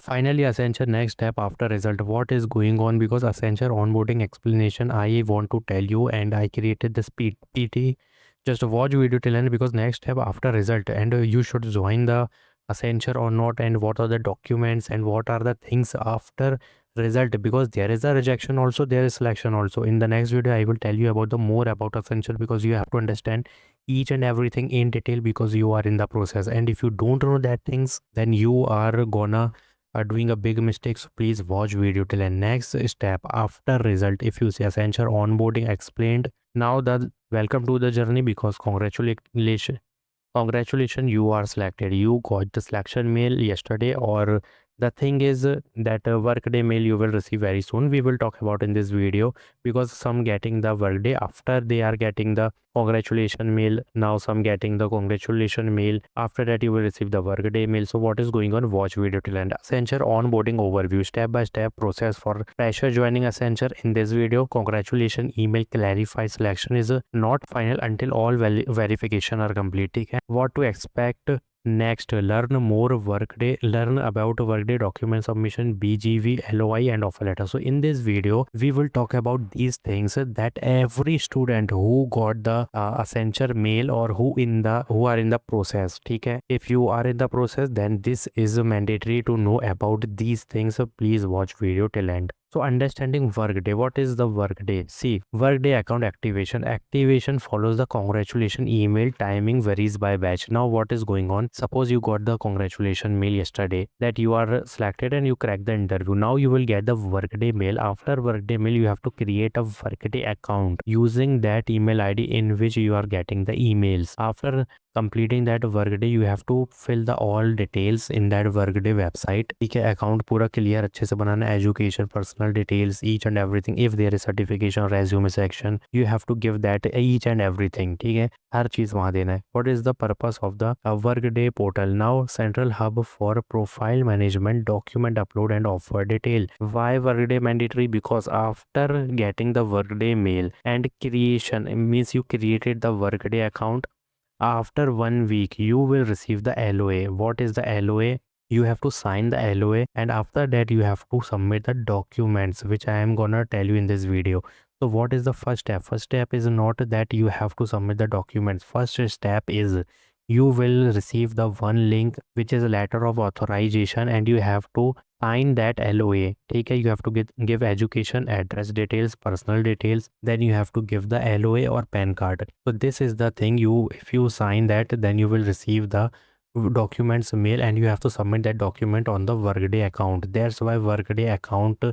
Finally, Accenture next step after result. What is going on? Because Accenture onboarding explanation I want to tell you, and I created this PT. Just watch video till end because next step after result, and you should join the Accenture or not, and what are the documents and what are the things after result, because there is a rejection also, there is selection also. In the next video I will tell you about the more about Accenture, because you have to understand each and everything in detail because you are in the process, and if you don't know that things, then you are gonna are doing a big mistake. So please watch video till end. Next step after result, if you see Accenture onboarding explained, now the welcome to the journey, because congratulations, you are selected. You got the selection mail yesterday, or the thing is that workday mail you will receive very soon. We will talk about in this video, because some getting the workday after they are getting the congratulation mail. Now some getting the congratulation mail, after that you will receive the workday mail. So what is going on? Watch video till end. Accenture onboarding overview, step by step process for fresher joining Accenture. In this video, congratulation email clarifies selection is not final until all verification are complete. ठीक है? What to expect next? Learn more workday, learn about workday document submission, BGV, LOI and offer letter. So in this video we will talk about these things that every student who got the Accenture mail, or who are in the process. ठीक है? If you are in the process, then this is mandatory to know about these things. So please watch video till end. So understanding workday, what is the workday? See, workday account activation. Activation follows the congratulation email. Timing varies by batch. Now what is going on? Suppose you got the congratulation mail yesterday that you are selected and you crack the interview. Now you will get the workday mail. After workday mail, you have to create a workday account using that email ID in which you are getting the emails. After completing that workday, you have to fill the all details in that workday website. ठीक है? Account पूरा clear अच्छे से बनाना, education, personal details, each and everything. If there is certification, resume section, you have to give that each and everything. ठीक है? हर चीज़ वहाँ देना है. What is the purpose of the Workday portal? Now central hub for profile management, document upload and offer detail. Why workday mandatory? Because after getting the workday mail and creation, means you created the workday account, after 1 week you will receive the LOA. What is the LOA? You have to sign the LOA, and after that you have to submit the documents which I am gonna tell you in this video. So what is the first step? First step is not that you have to submit the documents. First step is you will receive the one link which is a letter of authorization, and you have to sign that LOA. ठीक है? You have to give education, address details, personal details, then you have to give the LOA or PAN card. So this is the thing. If you sign that, then you will receive the documents mail, and you have to submit that document on the workday account. That's why workday account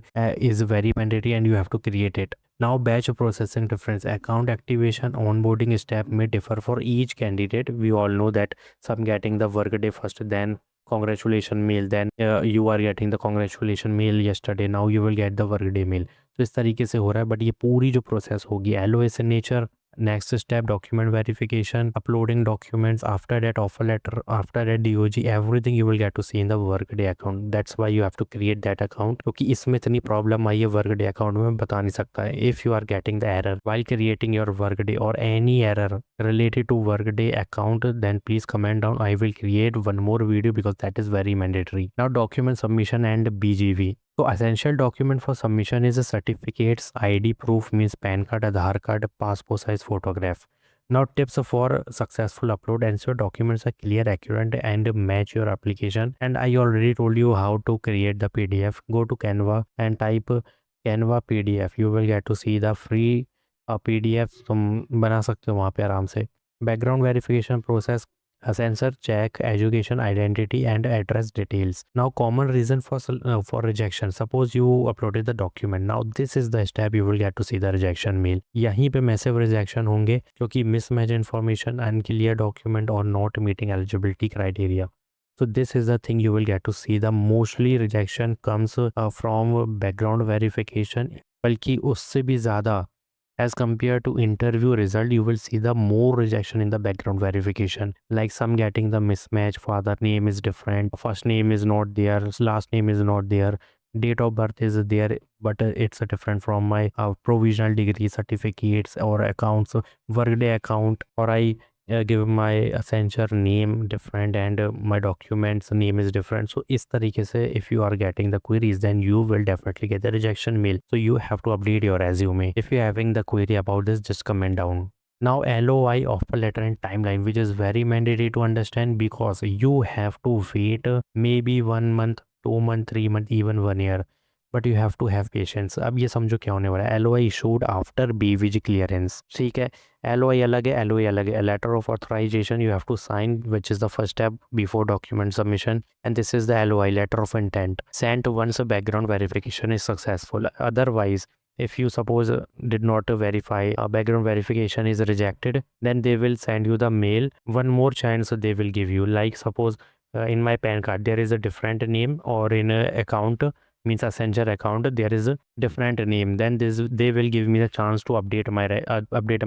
is very mandatory, and you have to create it. Now batch processing difference. Account activation onboarding step may differ for each candidate. We all know that some getting the workday first, then congratulation mail, then you are getting the congratulation mail yesterday, now you will get the workday mail. तो इस तरीके से हो रहा है, but ये पूरी जो प्रोसेस होगी, LOA signature, next step document verification, uploading documents, after that offer letter, after that DOG, everything you will get to see in the workday account. That's why you have to create that account, क्योंकि इसमें इतनी problem आई है Workday account में, बता नहीं सकता है. If you are getting the error while creating your workday or any error related to workday account, then please comment down. I will create one more video because that is very mandatory. Now document submission and BGV. So essential document for submission is a certificates, ID proof, means PAN card, Aadhaar card, passport size photograph. Now tips for successful upload: ensure documents are clear, accurate and match your application. And I already told you how to create the PDF. Go to Canva and type Canva PDF. You will get to see the free PDF. तुम बना सकते हो वहाँ पे आराम से. Background verification process: sensor check education, identity and address details. Now common reason for rejection. Suppose you uploaded the document. Now this is the step you will get to see the rejection mail. यहीं पे massive rejection होंगे क्योंकि mismatch information, unclear document or not meeting eligibility criteria. So this is the thing you will get to see. The mostly rejection comes from background verification. बल्कि उससे भी ज़्यादा, as compared to interview result, you will see the more rejection in the background verification, like some getting the mismatch, father name is different, first name is not there, last name is not there, date of birth is there but it's different from my provisional degree certificates or accounts, workday account, or I give my Accenture name different and my documents name is different. So इस तरीके से if you are getting the queries, then you will definitely get the rejection mail. So you have to update your resume. If you're having the query about this, just comment down. Now LOI, offer letter and timeline, which is very mandatory to understand, because you have to wait maybe 1 month, 2 month, 3 month, even 1 year. But you have to have patience. अब ये समझो क्या होने वाला है। LOI issued after BVG clearance, ठीक है। LOI अलग है, LOI अलग है। Letter of authorisation you have to sign, which is the first step before document submission, and this is the LOI, letter of intent, sent once background verification is successful. Otherwise, if you suppose did not verify, background verification is rejected, then they will send you the mail, one more chance they will give you. Like suppose in my PAN card there is a different name, or in a account, means Accenture account, there is a different name, then this they will give me the chance to update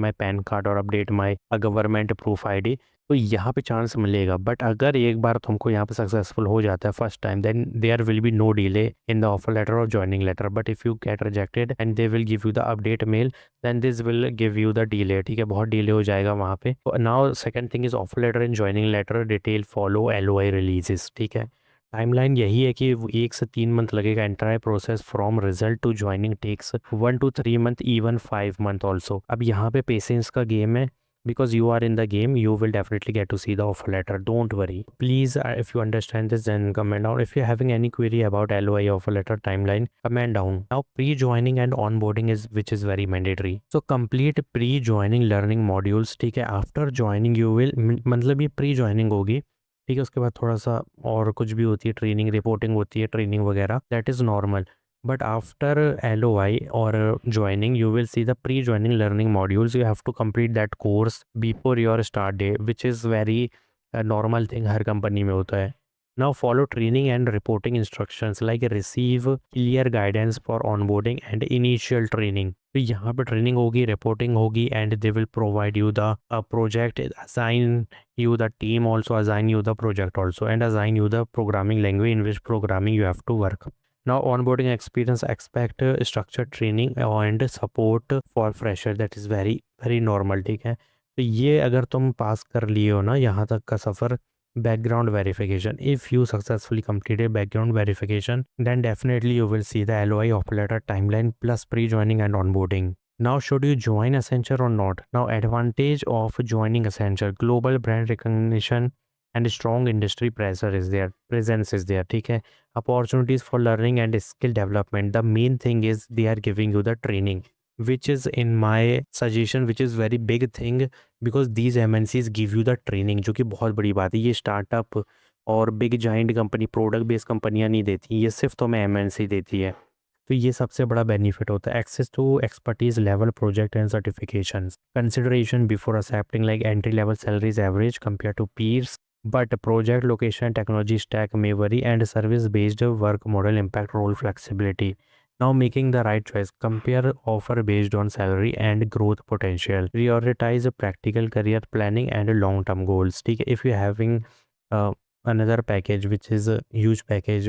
my PAN card or update my government proof ID. तो यहाँ पे chance मिलेगा। But अगर एक बार तुमको यहाँ पे successful हो जाता है first time, then there will be no delay in the offer letter और joining letter. But if you get rejected and they will give you the update mail, then this will give you the delay, ठीक है, बहुत delay हो जाएगा वहाँ पे। Now second thing is offer letter and joining letter detail follow LOI releases, ठीक है। Timeline यही है कि 1 से 3 मंथ लगेगा। Entire process from result to joining takes 1 to 3 month, even 5 month also. अब यहाँ पे पेशेंस का गेम है, because you are in the game, you will definitely get to see the offer letter. Don't worry. Please, if you understand this, then comment down. If you're having any query about LOI, offer letter, timeline, comment down. Now pre-joining and onboarding is, which is very mandatory. So complete pre-joining learning modules, ठीक है। After joining you will, मतलब ये pre-joining होगी, ठीक है। उसके बाद थोड़ा सा और कुछ भी होती है, ट्रेनिंग, रिपोर्टिंग होती है, ट्रेनिंग वगैरह, that is normal. But after LOI or joining, you will see the pre-joining learning modules. You have to complete that course before your start day, which is very normal thing, her company में होता है। Now follow training and reporting instructions, like receive clear guidance for onboarding and initial training. तो यहाँ पे training होगी, reporting होगी, and they will provide you the project, assign you the team also, assign you the project also, and assign you the programming language in which programming you have to work. Now onboarding experience, expect structured training and support for fresher, that is very very normal, ठीक है। तो ये अगर तुम पास कर लिए हो ना यहाँ तक का सफ़र, background verification, if you successfully completed background verification, then definitely you will see the LOI, offer letter, timeline, plus pre-joining and onboarding. Now should you join Accenture or not? Now advantage of joining Accenture, global brand recognition and strong industry presence is there, ठीक है। Opportunities for learning and skill development, the main thing is they are giving you the training, which is in my suggestion, which is very big thing, because these MNCs give you the training, जो कि बहुत बड़ी बात है। ये startup और big giant company, product based कंपनियां नहीं देती, ये सिर्फ तुम्हें MNC देती है। तो ये सबसे बड़ा बेनिफिट होता है। Access to expertise level project and certifications, consideration before accepting, like entry level salaries average compare to peers, but project location, technology stack may vary, and service based work model impact role flexibility. Now making the right choice, compare offer based on salary and growth potential, prioritize practical career planning and long term goals, ठीक है। if you having another package which is huge package,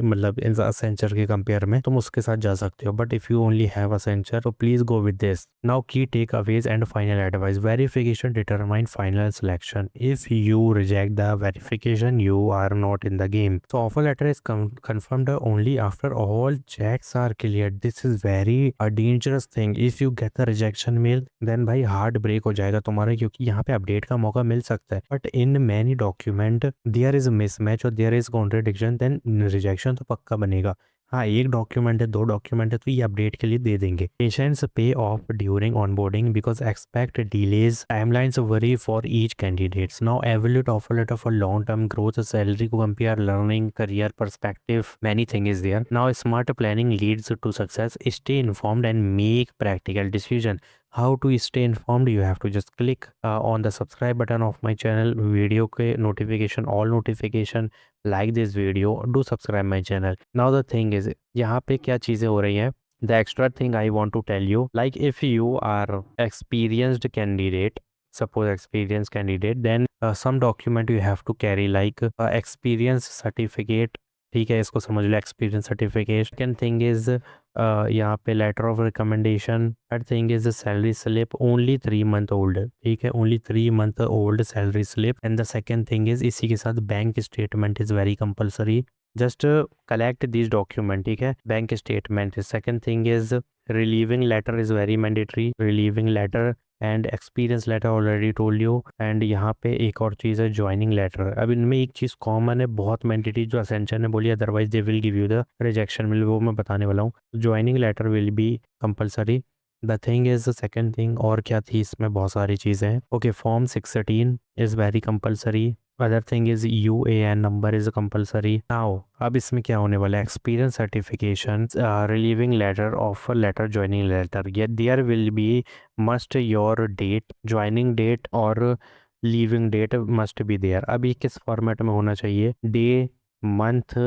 मतलब इन Accenture के compare में, तुम उसके साथ जा सकते हो। But if you only have Accenture, तो please go with this. Now key takeaways and final advice, verification determine final selection, if you reject the verification you are not in the game. So offer letter is confirmed only after all checks are cleared. This is very a dangerous thing. If you get the rejection mail, then भाई heart break हो जाएगा तुम्हारा, क्योंकि यहाँ पे update का मौका मिल सकता है। But in many document there is mismatch और there is contradiction, then rejection तो पक्का बनेगा। हाँ, एक डॉक्यूमेंट है, 2 डॉक्यूमेंट है, तो ये अपडेट के लिए दे देंगे। Patience pay off during onboarding, because expect delays, timelines vary for each candidates. Now evaluate offer letter for long term growth, salary को compare, learning, career perspective, many thing is there. Now smart planning leads to success, stay informed and make practical decision. How to stay informed? You have to just click on the subscribe button of my channel, video के notification, all notification, like this video, do subscribe my channel. Now the thing is, यहाँ पे क्या चीज़ें हो रही हैं? The extra thing I want to tell you, like if you are experienced candidate, suppose experienced candidate, then some document you have to carry, like experience certificate, ठीक है, इसको समझ लो experience certificate. Second thing is यहाँ पे letter of recommendation. Third thing is salary slip only 3 month old, ठीक है, only 3 month old salary slip. And the second thing is इसी के साथ bank statement is very compulsory, just collect this document, ठीक है। Bank statement is second thing is relieving letter is very mandatory, relieving letter and experience letter already told you. And यहाँ पे एक और चीज़ है ज्वाइनिंग लेटर। अब इनमें एक चीज़ कॉमन है बहुत मैंडेटरी जो असेंशन ने बोली, otherwise they will give you the rejection mail, वो मैं बताने वाला हूँ। Joining letter will be compulsory. The thing is the second thing, और क्या थी इसमें, बहुत सारी चीज़ें हैं। Okay, form 613 is very compulsory. Other thing is UAN number is compulsory. Now अब इसमें क्या होने वाला है, experience certification, relieving letter, offer letter, joining letter, ये there will be must your date, joining date और leaving date must be there. अभी किस फॉर्मेट में होना चाहिए, day, month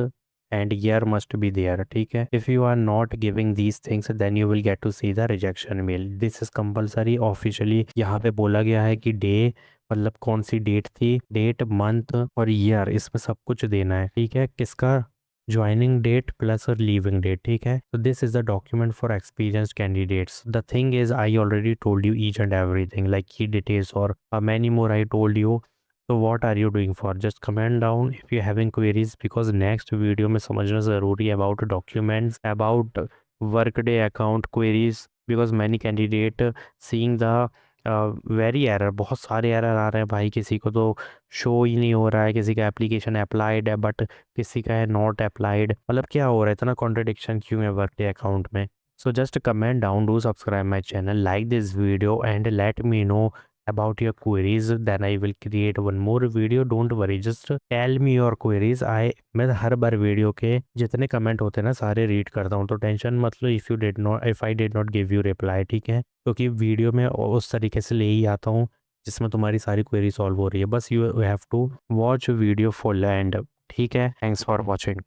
and year must be there, ठीक है। If you are not giving these things then you will get to see the rejection mail. This is compulsory officially. यहाँ पे बोला गया है कि डे मतलब कौन सी डेट थी, डेट, मंथ और ईयर, इसमें सब कुछ देना है, ठीक है। किसका, joining date plus leaving date, ठीक है। तो this is the document for experienced candidates. The thing is I already told you each and everything like key details और many more I told you. तो what are you doing for, just comment down if you having queries, because next video में समझना ज़रूरी है about documents, about Workday account queries, because many candidate seeing the very error, बहुत सारे error आ रहे हैं भाई। किसी को तो शो ही नहीं हो रहा है, किसी का एप्लीकेशन अप्लाइड है बट किसी का है नॉट अप्लाइड, मतलब क्या हो रहा है, इतना कॉन्ट्रडिक्शन क्यों है वर्कडे अकाउंट में। So just comment down, do subscribe my channel, like this video and let me know about your queries, then I will create one more video. Don't worry, just tell me your queries. मैं हर बार video के जितने comment होते हैं ना सारे read करता हूँ, तो टेंशन मत लो if I did not give you reply, ठीक है। क्योंकि वीडियो में उस तरीके से ले ही आता हूँ जिसमें तुम्हारी सारी क्वेरी सॉल्व हो रही है। बस you have to watch video full end, ठीक है। Thanks for watching.